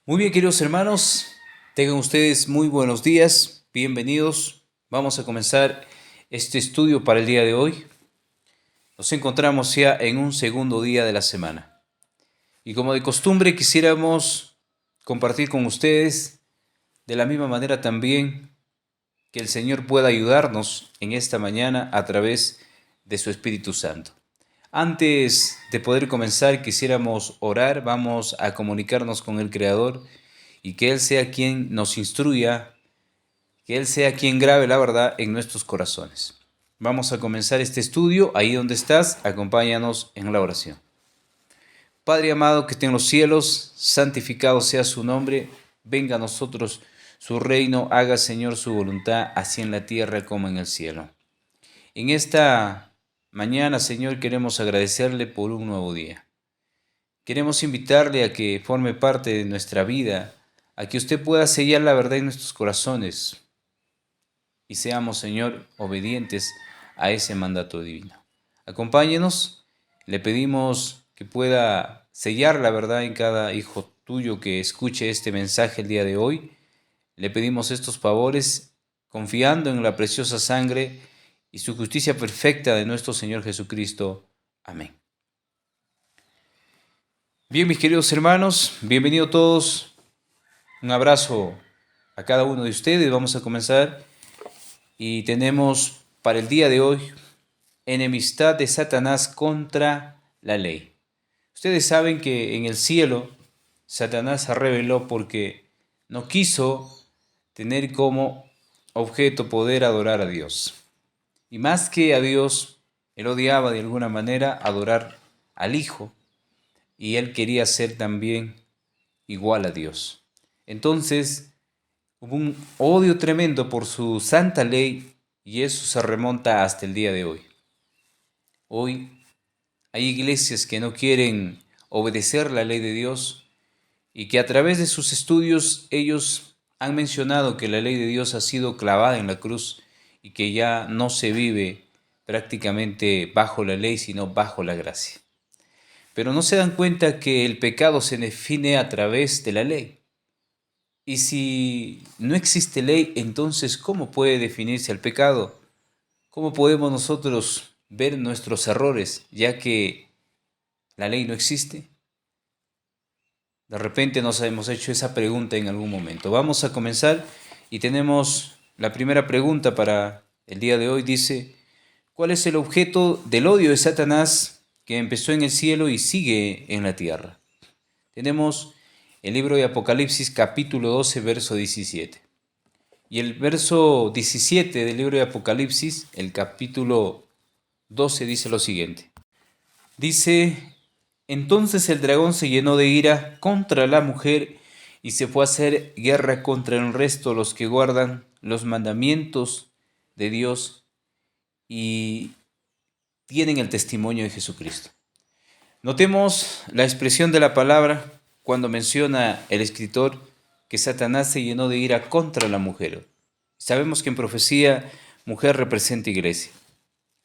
Muy bien, queridos hermanos, tengan ustedes muy buenos días, bienvenidos. Vamos a comenzar este estudio para el día de hoy. Nos encontramos ya en un segundo día de la semana. Y como de costumbre quisiéramos compartir con ustedes de la misma manera también que el Señor pueda ayudarnos en esta mañana a través de su Espíritu Santo. Antes de poder comenzar, quisiéramos orar, vamos a comunicarnos con el Creador y que Él sea quien nos instruya, que Él sea quien grabe la verdad en nuestros corazones. Vamos a comenzar este estudio, ahí donde estás, acompáñanos en la oración. Padre amado que esté en los cielos, santificado sea su nombre, venga a nosotros su reino, haga Señor su voluntad, así en la tierra como en el cielo. En esta mañana, Señor, queremos agradecerle por un nuevo día. Queremos invitarle a que forme parte de nuestra vida, a que usted pueda sellar la verdad en nuestros corazones y seamos, Señor, obedientes a ese mandato divino. Acompáñenos, le pedimos que pueda sellar la verdad en cada hijo tuyo que escuche este mensaje el día de hoy. Le pedimos estos favores confiando en la preciosa sangre y su justicia perfecta de nuestro Señor Jesucristo. Amén. Bien, mis queridos hermanos, bienvenidos todos. Un abrazo a cada uno de ustedes. Vamos a comenzar y tenemos para el día de hoy enemistad de Satanás contra la ley. Ustedes saben que en el cielo Satanás se rebeló porque no quiso tener como objeto poder adorar a Dios. Y más que a Dios, él odiaba de alguna manera adorar al Hijo y él quería ser también igual a Dios. Entonces, hubo un odio tremendo por su santa ley y eso se remonta hasta el día de hoy. Hoy hay iglesias que no quieren obedecer la ley de Dios y que a través de sus estudios ellos han mencionado que la ley de Dios ha sido clavada en la cruz y que ya no se vive prácticamente bajo la ley, sino bajo la gracia. Pero no se dan cuenta que el pecado se define a través de la ley. Y si no existe ley, entonces ¿cómo puede definirse el pecado? ¿Cómo podemos nosotros ver nuestros errores, ya que la ley no existe? De repente nos hemos hecho esa pregunta en algún momento. Vamos a comenzar y tenemos la primera pregunta para el día de hoy. Dice, ¿cuál es el objeto del odio de Satanás que empezó en el cielo y sigue en la tierra? Tenemos el libro de Apocalipsis capítulo 12, verso 17. Y el verso 17 del libro de Apocalipsis, el capítulo 12, dice lo siguiente. Dice, entonces el dragón se llenó de ira contra la mujer y se fue a hacer guerra contra el resto, los que guardan los mandamientos de Dios y tienen el testimonio de Jesucristo. Notemos la expresión de la palabra cuando menciona el escritor que Satanás se llenó de ira contra la mujer. Sabemos que en profecía mujer representa iglesia.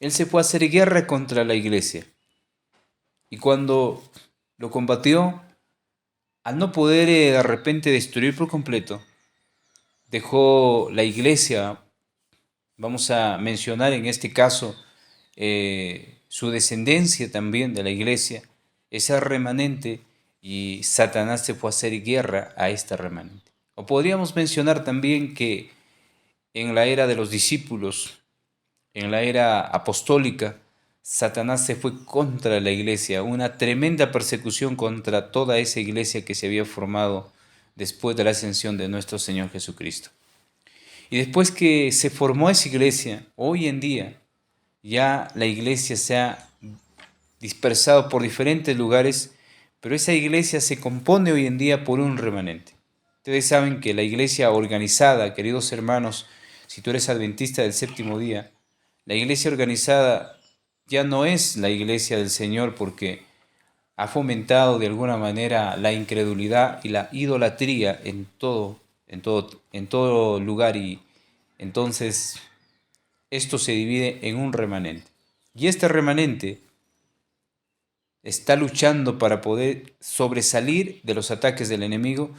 Él se fue a hacer guerra contra la iglesia. Y cuando lo combatió, al no poder de repente destruir por completo, dejó la iglesia, vamos a mencionar en este caso su descendencia también de la iglesia, ese remanente, y Satanás se fue a hacer guerra a este remanente. O podríamos mencionar también que en la era de los discípulos, en la era apostólica, Satanás se fue contra la iglesia, una tremenda persecución contra toda esa iglesia que se había formado después de la ascensión de nuestro Señor Jesucristo. Y después que se formó esa iglesia, hoy en día ya la iglesia se ha dispersado por diferentes lugares, pero esa iglesia se compone hoy en día por un remanente. Ustedes saben que la iglesia organizada, queridos hermanos, si tú eres adventista del séptimo día, la iglesia organizada ya no es la iglesia del Señor porque ha fomentado de alguna manera la incredulidad y la idolatría en todo lugar, y entonces esto se divide en un remanente. Y este remanente está luchando para poder sobresalir de los ataques del enemigo,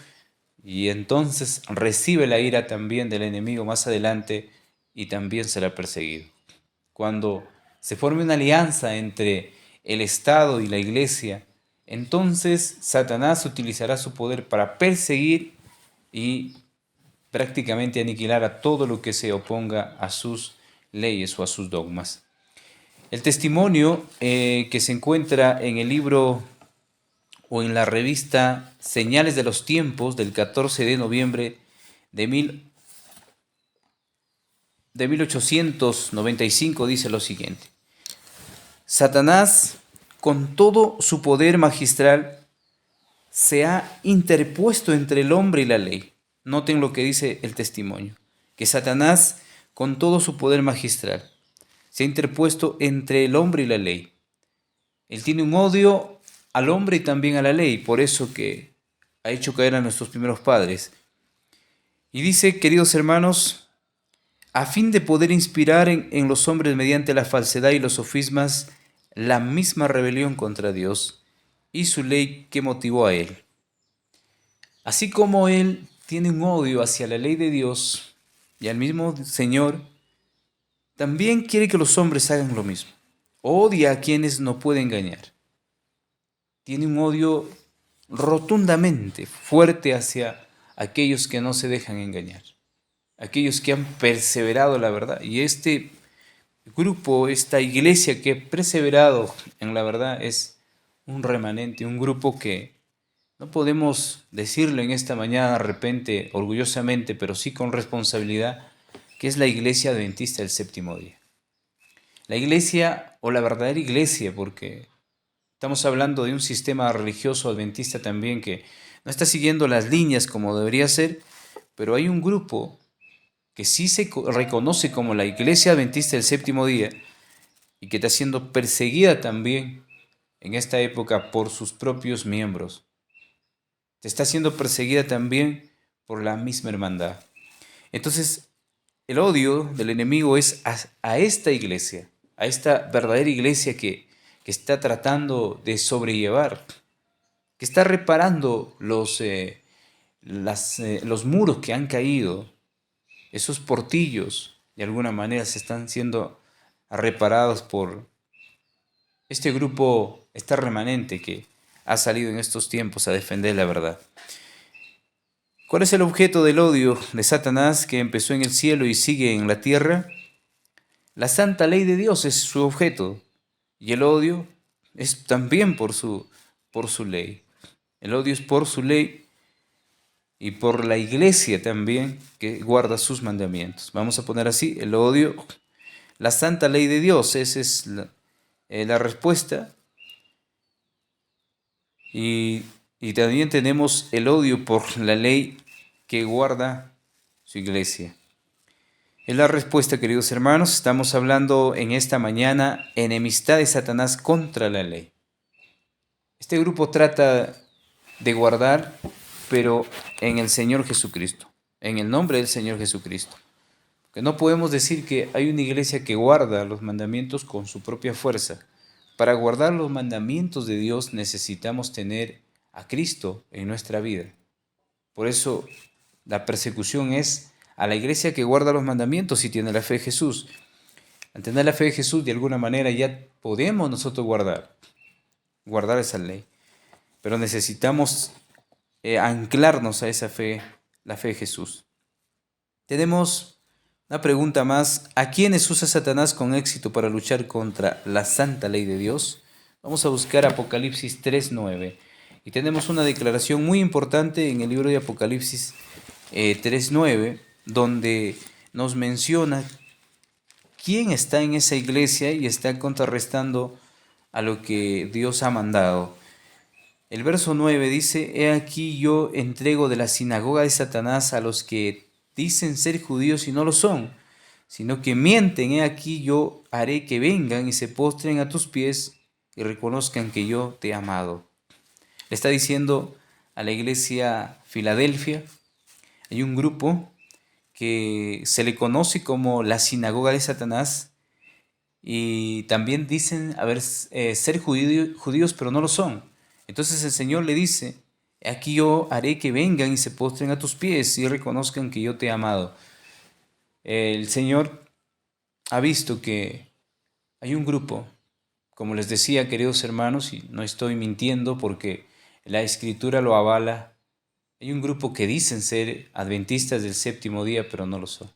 y entonces recibe la ira también del enemigo más adelante y también será perseguido. Cuando se forme una alianza entre el Estado y la Iglesia, entonces Satanás utilizará su poder para perseguir y prácticamente aniquilar a todo lo que se oponga a sus leyes o a sus dogmas. El testimonio que se encuentra en el libro o en la revista Señales de los Tiempos del 14 de noviembre de, de 1895 dice lo siguiente: Satanás, con todo su poder magistral, se ha interpuesto entre el hombre y la ley. Noten lo que dice el testimonio, que Satanás, con todo su poder magistral, se ha interpuesto entre el hombre y la ley. Él tiene un odio al hombre y también a la ley, por eso que ha hecho caer a nuestros primeros padres. Y dice, queridos hermanos, a fin de poder inspirar en los hombres mediante la falsedad y los sofismas la misma rebelión contra Dios y su ley que motivó a él. Así como él tiene un odio hacia la ley de Dios y al mismo Señor, también quiere que los hombres hagan lo mismo. Odia a quienes no puede engañar. Tiene un odio rotundamente fuerte hacia aquellos que no se dejan engañar, aquellos que han perseverado la verdad. Y este grupo, esta iglesia que ha perseverado en la verdad es un remanente, un grupo que no podemos decirlo en esta mañana de repente orgullosamente, pero sí con responsabilidad, que es la iglesia adventista del séptimo día. La iglesia o la verdadera iglesia, porque estamos hablando de un sistema religioso adventista también que no está siguiendo las líneas como debería ser, pero hay un grupo que sí se reconoce como la iglesia adventista del séptimo día y que está siendo perseguida también en esta época por sus propios miembros. Está siendo perseguida también por la misma hermandad. Entonces, el odio del enemigo es a esta iglesia, a esta verdadera iglesia que está tratando de sobrellevar, que está reparando los muros que han caído, esos portillos, de alguna manera se están siendo reparados por este grupo, este remanente que ha salido en estos tiempos a defender la verdad. ¿Cuál es el objeto del odio de Satanás que empezó en el cielo y sigue en la tierra? La santa ley de Dios es su objeto y el odio es también por su ley. El odio es por su ley y por la iglesia también que guarda sus mandamientos. Vamos a poner así, el odio, la santa ley de Dios, esa es la respuesta. Y también tenemos el odio por la ley que guarda su iglesia. Es la respuesta, queridos hermanos. Estamos hablando en esta mañana enemistad de Satanás contra la ley. Este grupo trata de guardar, pero en el Señor Jesucristo, en el nombre del Señor Jesucristo. Que no podemos decir que hay una iglesia que guarda los mandamientos con su propia fuerza. Para guardar los mandamientos de Dios necesitamos tener a Cristo en nuestra vida. Por eso la persecución es a la iglesia que guarda los mandamientos y tiene la fe de Jesús. Al tener la fe de Jesús, de alguna manera ya podemos nosotros guardar esa ley. Pero necesitamos anclarnos a esa fe, la fe de Jesús. Tenemos una pregunta más. ¿A quiénes usa Satanás con éxito para luchar contra la santa ley de Dios? Vamos a buscar Apocalipsis 3:9. Y tenemos una declaración muy importante en el libro de Apocalipsis 3:9, donde nos menciona quién está en esa iglesia y está contrarrestando a lo que Dios ha mandado. El verso 9 dice: He aquí yo entrego de la sinagoga de Satanás a los que dicen ser judíos y no lo son, sino que mienten. He aquí yo haré que vengan y se postren a tus pies y reconozcan que yo te he amado. Le está diciendo a la iglesia Filadelfia, hay un grupo que se le conoce como la sinagoga de Satanás y también dicen ser judíos, pero no lo son. Entonces el Señor le dice Aquí yo haré que vengan y se postren a tus pies y reconozcan que yo te he amado. El Señor ha visto que hay un grupo, como les decía, queridos hermanos, y no estoy mintiendo porque la Escritura lo avala, hay un grupo que dicen ser adventistas del séptimo día, pero no lo son.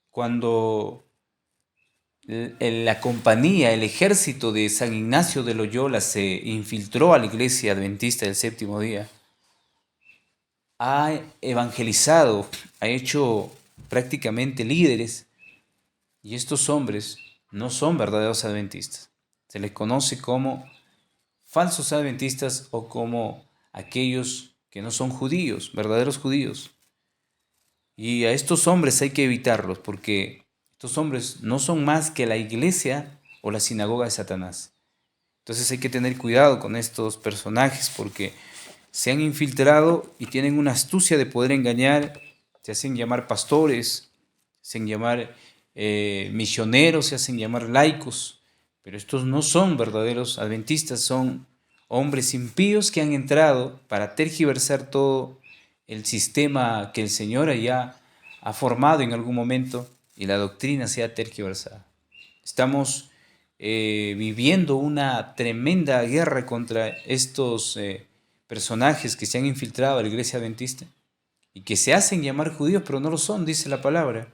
Cuando la compañía, el ejército de San Ignacio de Loyola se infiltró a la iglesia adventista del séptimo día, ha evangelizado, ha hecho prácticamente líderes, y estos hombres no son verdaderos adventistas. Se les conoce como falsos adventistas o como aquellos que no son judíos, verdaderos judíos. Y a estos hombres hay que evitarlos porque estos hombres no son más que la iglesia o la sinagoga de Satanás. Entonces hay que tener cuidado con estos personajes porque se han infiltrado y tienen una astucia de poder engañar, se hacen llamar pastores, se hacen llamar misioneros, se hacen llamar laicos, pero estos no son verdaderos adventistas, son hombres impíos que han entrado para tergiversar todo el sistema que el Señor ya ha formado en algún momento y la doctrina se ha tergiversado. Estamos viviendo una tremenda guerra contra estos personajes que se han infiltrado a la iglesia adventista y que se hacen llamar judíos, pero no lo son, dice la palabra,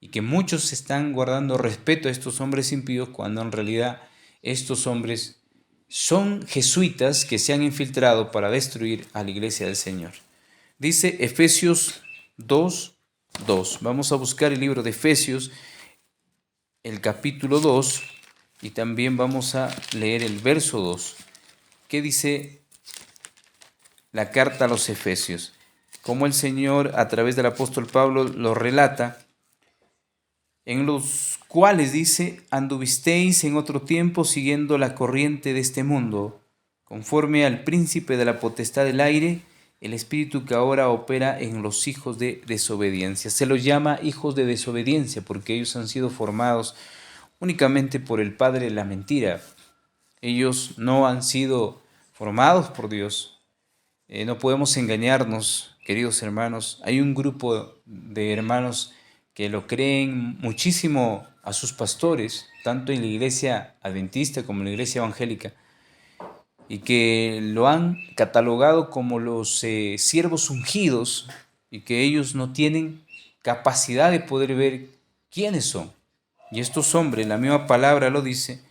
y que muchos están guardando respeto a estos hombres impíos cuando en realidad estos hombres son jesuitas que se han infiltrado para destruir a la iglesia del Señor. Dice Efesios 2:2. Vamos a buscar el libro de Efesios, el capítulo 2, y también vamos a leer el verso 2. ¿Qué dice la carta a los Efesios? Como el Señor a través del apóstol Pablo lo relata, en los cuales dice: anduvisteis en otro tiempo siguiendo la corriente de este mundo, conforme al príncipe de la potestad del aire, el espíritu que ahora opera en los hijos de desobediencia. Se los llama hijos de desobediencia porque ellos han sido formados únicamente por el padre de la mentira. Ellos no han sido formados por Dios. No podemos engañarnos, queridos hermanos. Hay un grupo de hermanos que lo creen muchísimo a sus pastores, tanto en la iglesia adventista como en la iglesia evangélica, y que lo han catalogado como los siervos ungidos y que ellos no tienen capacidad de poder ver quiénes son. Y estos hombres, la misma palabra lo dice,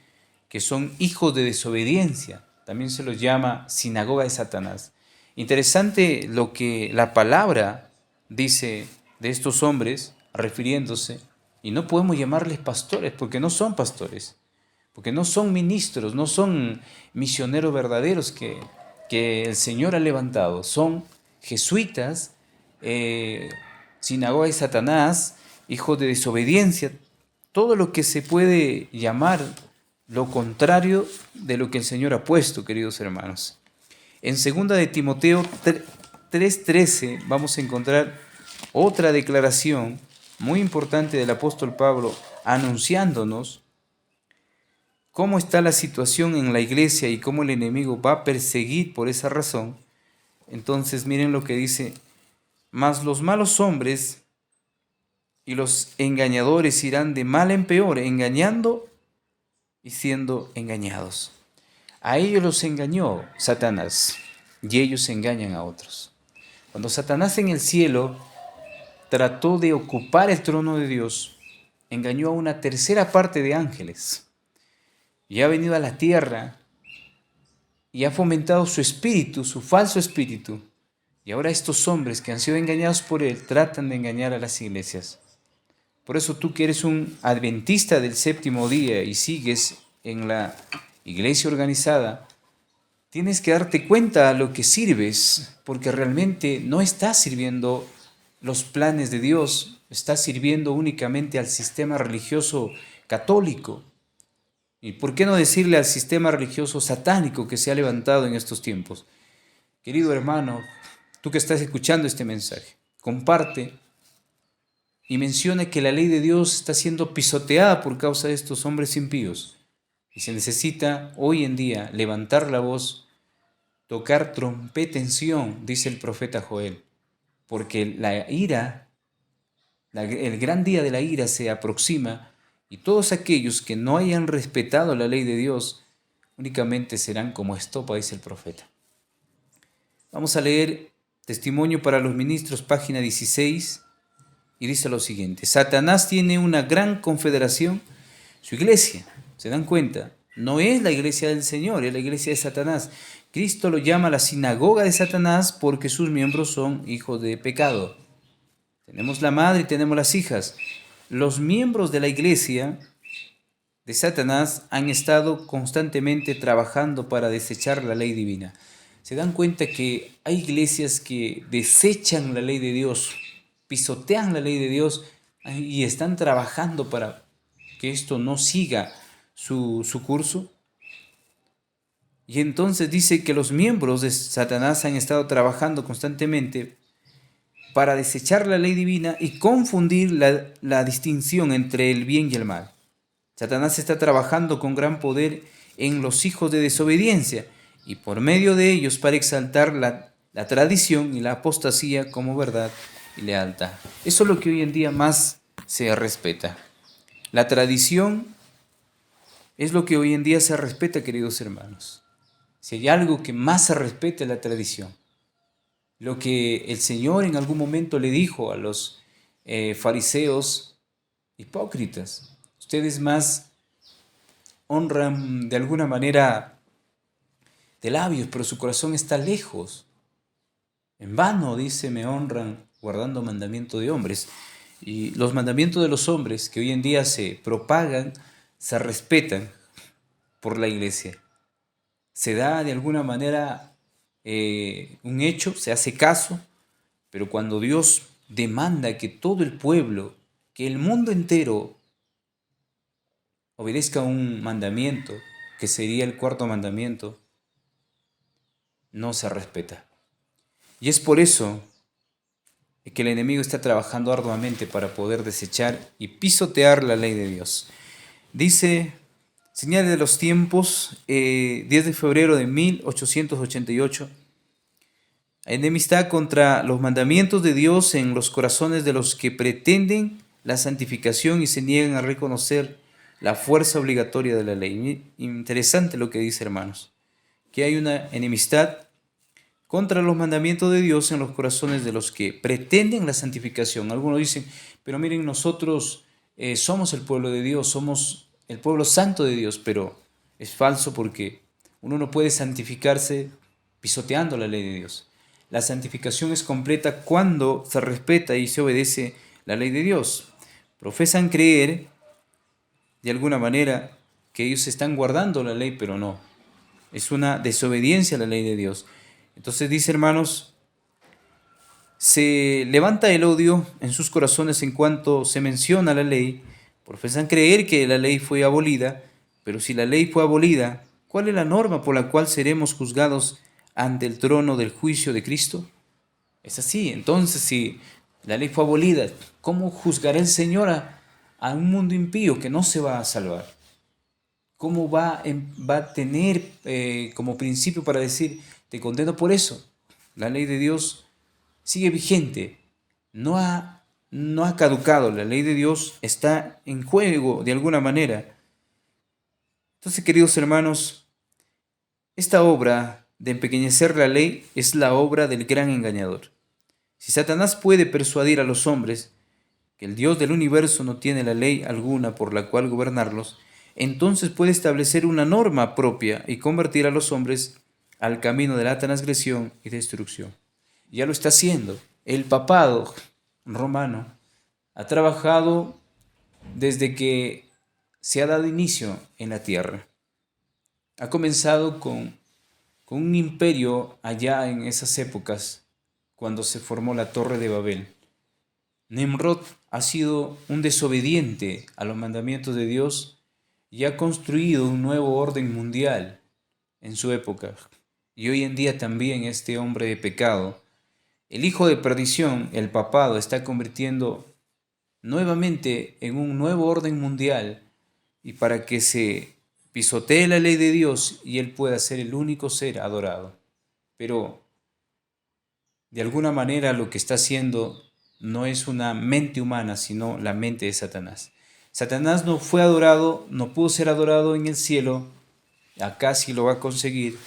que son hijos de desobediencia. También se los llama sinagoga de Satanás. Interesante lo que la palabra dice de estos hombres, refiriéndose, y no podemos llamarles pastores porque no son pastores, porque no son ministros, no son misioneros verdaderos que el Señor ha levantado, son jesuitas, sinagoga de Satanás, hijos de desobediencia, todo lo que se puede llamar lo contrario de lo que el Señor ha puesto, queridos hermanos. En 2 de Timoteo 3:13 vamos a encontrar otra declaración muy importante del apóstol Pablo anunciándonos cómo está la situación en la iglesia y cómo el enemigo va a perseguir por esa razón. Entonces miren lo que dice: mas los malos hombres y los engañadores irán de mal en peor, engañando y siendo engañados. A ellos los engañó Satanás y ellos engañan a otros. Cuando Satanás en el cielo trató de ocupar el trono de Dios, engañó a una tercera parte de ángeles y ha venido a la tierra y ha fomentado su espíritu, su falso espíritu. Y ahora estos hombres que han sido engañados por él tratan de engañar a las iglesias. Por eso tú que eres un adventista del séptimo día y sigues en la iglesia organizada, tienes que darte cuenta a lo que sirves, porque realmente no estás sirviendo los planes de Dios, estás sirviendo únicamente al sistema religioso católico. ¿Y por qué no decirle al sistema religioso satánico que se ha levantado en estos tiempos? Querido hermano, tú que estás escuchando este mensaje, comparte y menciona que la ley de Dios está siendo pisoteada por causa de estos hombres impíos. Y se necesita hoy en día levantar la voz, tocar trompeta en Sión, dice el profeta Joel, porque la ira, el gran día de la ira se aproxima y todos aquellos que no hayan respetado la ley de Dios únicamente serán como estopa, dice el profeta. Vamos a leer Testimonio para los Ministros, página 16, y dice lo siguiente: Satanás tiene una gran confederación, su iglesia, ¿se dan cuenta? No es la iglesia del Señor, es la iglesia de Satanás. Cristo lo llama la sinagoga de Satanás porque sus miembros son hijos de pecado. Tenemos la madre y tenemos las hijas. Los miembros de la iglesia de Satanás han estado constantemente trabajando para desechar la ley divina. ¿Se dan cuenta que hay iglesias que desechan la ley de Dios, pisotean la ley de Dios y están trabajando para que esto no siga su curso? Y entonces dice que los miembros de Satanás han estado trabajando constantemente para desechar la ley divina y confundir la distinción entre el bien y el mal. Satanás está trabajando con gran poder en los hijos de desobediencia y por medio de ellos para exaltar la tradición y la apostasía como verdad y lealtad. Eso es lo que hoy en día más se respeta. La tradición es lo que hoy en día se respeta, queridos hermanos. Si hay algo que más se respeta es la tradición. Lo que el Señor en algún momento le dijo a los fariseos hipócritas: ustedes más honran de alguna manera de labios, pero su corazón está lejos. En vano, dice, me honran guardando mandamientos de hombres. Y los mandamientos de los hombres que hoy en día se propagan, se respetan por la iglesia. Se da de alguna manera un hecho, se hace caso, pero cuando Dios demanda que todo el pueblo, que el mundo entero obedezca un mandamiento, que sería el cuarto mandamiento, no se respeta. Y es por eso que el enemigo está trabajando arduamente para poder desechar y pisotear la ley de Dios. Dice, señales de los tiempos, 10 de febrero de 1888, enemistad contra los mandamientos de Dios en los corazones de los que pretenden la santificación y se niegan a reconocer la fuerza obligatoria de la ley. Interesante lo que dice, hermanos, que hay una enemistad contra los mandamientos de Dios en los corazones de los que pretenden la santificación. Algunos dicen, pero miren, nosotros somos el pueblo de Dios, somos el pueblo santo de Dios, pero es falso porque uno no puede santificarse pisoteando la ley de Dios. La santificación es completa cuando se respeta y se obedece la ley de Dios. Profesan creer, de alguna manera, que ellos están guardando la ley, pero no. Es una desobediencia a la ley de Dios. Entonces dice, hermanos, se levanta el odio en sus corazones en cuanto se menciona la ley. Profesan creer que la ley fue abolida, pero si la ley fue abolida, ¿cuál es la norma por la cual seremos juzgados ante el trono del juicio de Cristo? Es así. Entonces, si la ley fue abolida, ¿cómo juzgará el Señor a un mundo impío que no se va a salvar? ¿Cómo va a tener como principio para decir, te condeno por eso? La ley de Dios sigue vigente, no ha caducado, la ley de Dios está en juego de alguna manera. Entonces, queridos hermanos, esta obra de empequeñecer la ley es la obra del gran engañador. Si Satanás puede persuadir a los hombres que el Dios del universo no tiene la ley alguna por la cual gobernarlos, entonces puede establecer una norma propia y convertir a los hombres al camino de la transgresión y destrucción. Ya lo está haciendo. El papado romano ha trabajado desde que se ha dado inicio en la tierra. Ha comenzado con un imperio allá en esas épocas, cuando se formó la Torre de Babel. Nimrod ha sido un desobediente a los mandamientos de Dios y ha construido un nuevo orden mundial en su época. Y hoy en día también este hombre de pecado, el hijo de perdición, el papado, está convirtiendo nuevamente en un nuevo orden mundial y para que se pisotee la ley de Dios y él pueda ser el único ser adorado. pero de alguna manera lo que está haciendo no es una mente humana, sino la mente de Satanás. Satanás no fue adorado, no pudo ser adorado en el cielo, acá sí lo va a conseguir,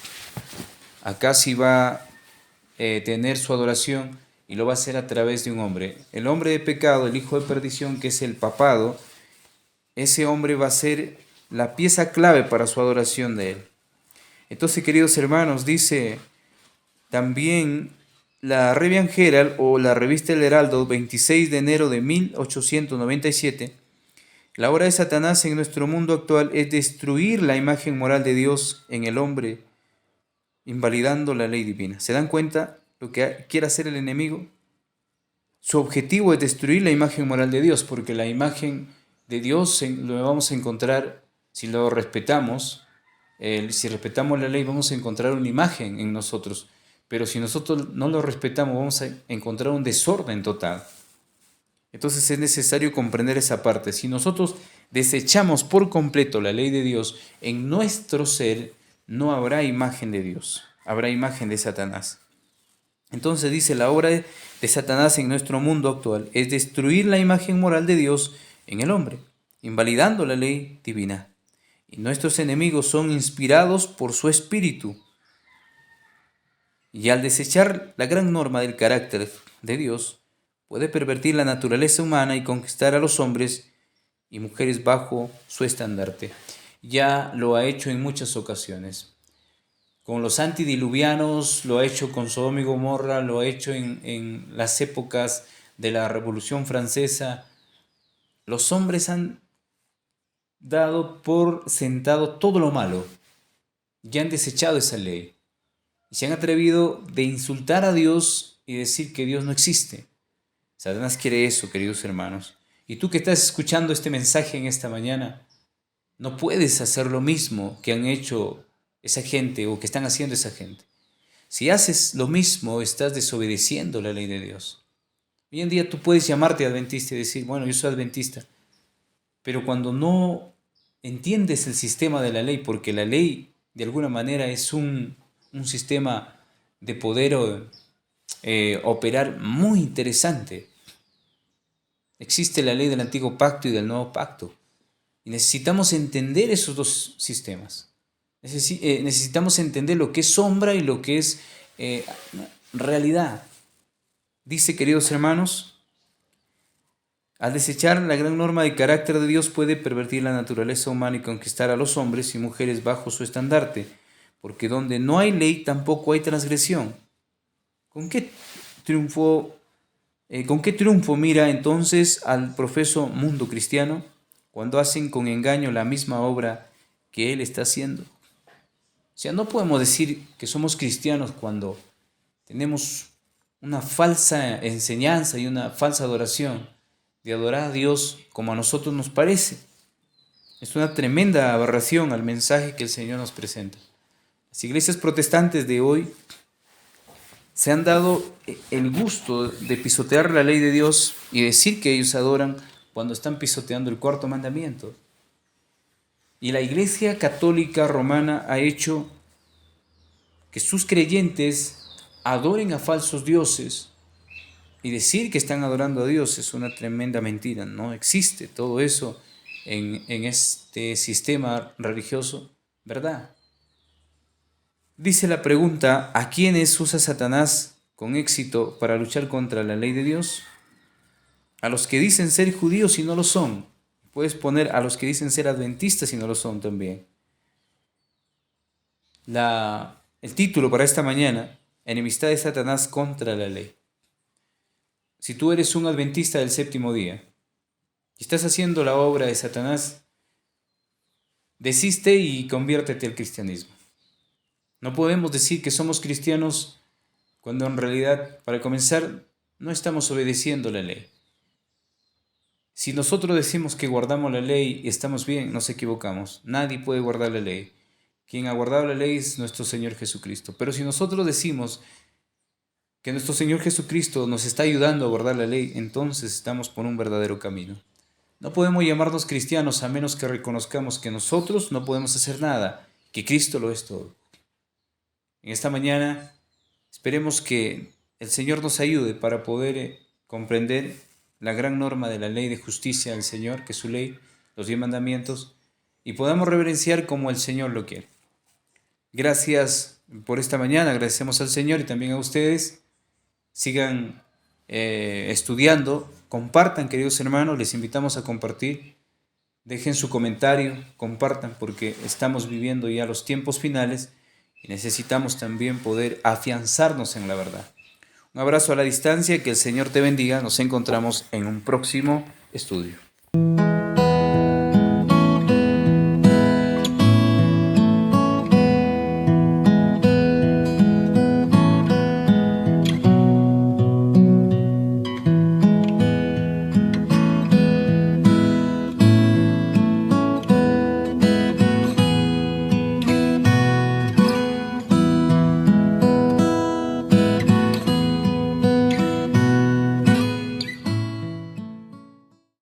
acá sí va a tener su adoración y lo va a hacer a través de un hombre. El hombre de pecado, el hijo de perdición, que es el papado, ese hombre va a ser la pieza clave para su adoración de él. Entonces, queridos hermanos, dice también la Revian Herald o la revista El Heraldo, 26 de enero de 1897, la obra de Satanás en nuestro mundo actual es destruir la imagen moral de Dios en el hombre, invalidando la ley divina. ¿Se dan cuenta lo que quiere hacer el enemigo? Su objetivo es destruir la imagen moral de Dios, porque la imagen de Dios lo vamos a encontrar, si lo respetamos, si respetamos la ley, vamos a encontrar una imagen en nosotros. Pero si nosotros no lo respetamos, vamos a encontrar un desorden total. Entonces es necesario comprender esa parte. Si nosotros desechamos por completo la ley de Dios, en nuestro ser no habrá imagen de Dios, habrá imagen de Satanás. Entonces dice, la obra de Satanás en nuestro mundo actual es destruir la imagen moral de Dios en el hombre, invalidando la ley divina. Y nuestros enemigos son inspirados por su espíritu. Y al desechar la gran norma del carácter de Dios, puede pervertir la naturaleza humana y conquistar a los hombres y mujeres bajo su estandarte. Ya lo ha hecho en muchas ocasiones. Con los antidiluvianos, lo ha hecho con Sodoma y Gomorra, lo ha hecho en las épocas de la Revolución Francesa. Los hombres han dado por sentado todo lo malo. Ya han desechado esa ley. Y se han atrevido de insultar a Dios y decir que Dios no existe. Satanás quiere eso, queridos hermanos. Y tú que estás escuchando este mensaje en esta mañana, no puedes hacer lo mismo que han hecho esa gente o que están haciendo esa gente. Si haces lo mismo, estás desobedeciendo la ley de Dios. Hoy en día tú puedes llamarte adventista y decir, bueno, yo soy adventista. Pero cuando no entiendes el sistema de la ley, porque la ley de alguna manera es un sistema de poder operar muy interesante. Existe la ley del antiguo pacto y del nuevo pacto. Y necesitamos entender esos dos sistemas. Necesitamos entender lo que es sombra y lo que es realidad. Dice, queridos hermanos, al desechar la gran norma de carácter de Dios puede pervertir la naturaleza humana y conquistar a los hombres y mujeres bajo su estandarte, porque donde no hay ley tampoco hay transgresión. ¿Con qué triunfo mira entonces al profeso mundo cristiano cuando hacen con engaño la misma obra que él está haciendo? O sea, no podemos decir que somos cristianos cuando tenemos una falsa enseñanza y una falsa adoración de adorar a Dios como a nosotros nos parece. Es una tremenda aberración al mensaje que el Señor nos presenta. Las iglesias protestantes de hoy se han dado el gusto de pisotear la ley de Dios y decir que ellos adoran cuando están pisoteando el cuarto mandamiento. Y la Iglesia Católica Romana ha hecho que sus creyentes adoren a falsos dioses, y decir que están adorando a Dios es una tremenda mentira. No existe todo eso en este sistema religioso, ¿verdad? Dice la pregunta, ¿a quiénes usa Satanás con éxito para luchar contra la ley de Dios? A los que dicen ser judíos y no lo son. Puedes poner a los que dicen ser adventistas y no lo son también. El título para esta mañana, enemistad de Satanás contra la ley. Si tú eres un adventista del séptimo día y estás haciendo la obra de Satanás, desiste y conviértete al cristianismo. No podemos decir que somos cristianos cuando en realidad, para comenzar, no estamos obedeciendo la ley. Si nosotros decimos que guardamos la ley y estamos bien, nos equivocamos. Nadie puede guardar la ley. Quien ha guardado la ley es nuestro Señor Jesucristo. Pero si nosotros decimos que nuestro Señor Jesucristo nos está ayudando a guardar la ley, entonces estamos por un verdadero camino. No podemos llamarnos cristianos a menos que reconozcamos que nosotros no podemos hacer nada, que Cristo lo es todo. En esta mañana Esperemos que el Señor nos ayude para poder comprender la gran norma de la ley de justicia del Señor, que es su ley, los 10 mandamientos, y podamos reverenciar como el Señor lo quiere. Gracias por esta mañana, agradecemos al Señor y también a ustedes. Sigan estudiando, compartan, queridos hermanos, les invitamos a compartir. Dejen su comentario, compartan, porque estamos viviendo ya los tiempos finales y necesitamos también poder afianzarnos en la verdad. Un abrazo a la distancia, que el Señor te bendiga. Nos encontramos en un próximo estudio.